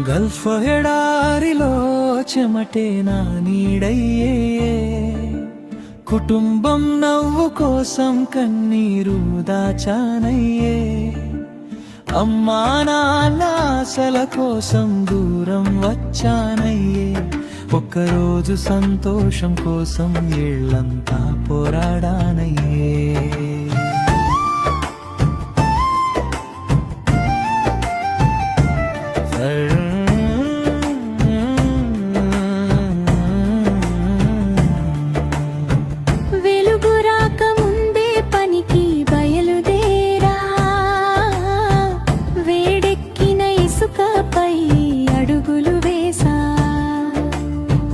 Gulf ఎడారిలో చెమటే నా నీడయ్యే, కుటుంబం నవ్వు కోసం కన్నీరు దాచానయ్యే, అమ్మా నాన్న ఆశల కోసం దూరం వచ్చానయ్యే, ఒక్కరోజు సంతోషం కోసం ఏళ్ళంతా పోరాడానయ్యే.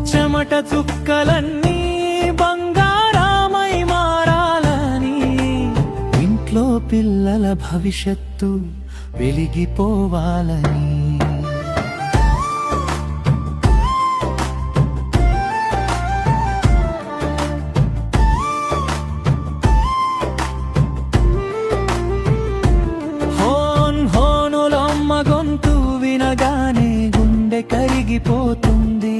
చెమట చుక్కలన్నీ బంగారామై మారాలని, ఇంట్లో పిల్లల భవిష్యత్తు వెలిగిపోవాలని. హోనులమ్మ గొంతు వినగానే గుండె కరిగిపోతుంది,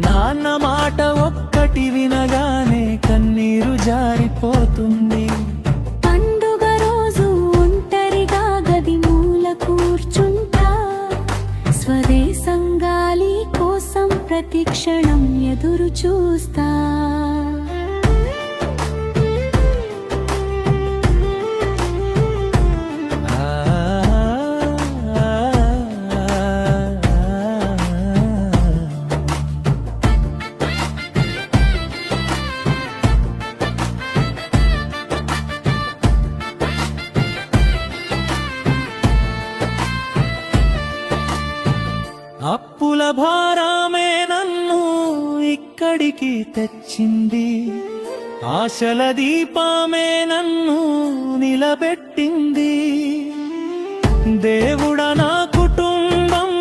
నాన్న మాట ఒక్కటి వినగానే కన్నీరు జారిపోతుంది. పండుగ రోజు ఒంటరిగా గది మూల కూర్చుంటా, స్వదేశం గాలి కోసం ప్రతి క్షణం ఎదురు చూస్తా. అప్పుల భారమే నన్ను ఇక్కడికి తెచ్చింది, ఆశల దీపమే నన్ను నిలబెట్టింది. దేవుడా నా కుటుంబం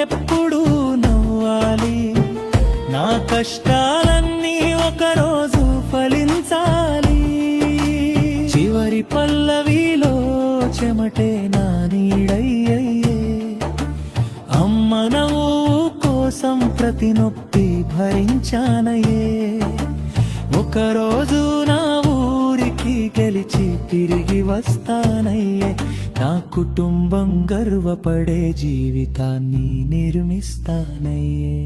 ఎప్పుడు నవ్వాలి, నా కష్టాలన్నీ ఒకరోజు ఫలించాలి. చివరి పల్లవిలో చెమటే నా నీడయ్యే, అమ్మ నవ్వు కోసం ప్రతి నొప్పి భరించానయే, ఒకరోజు నా ఊరికి గెలిచి తిరిగి వస్తానయ్యే, నా కుటుంబం గర్వపడే జీవితాన్ని నిర్మిస్తానయ్యే.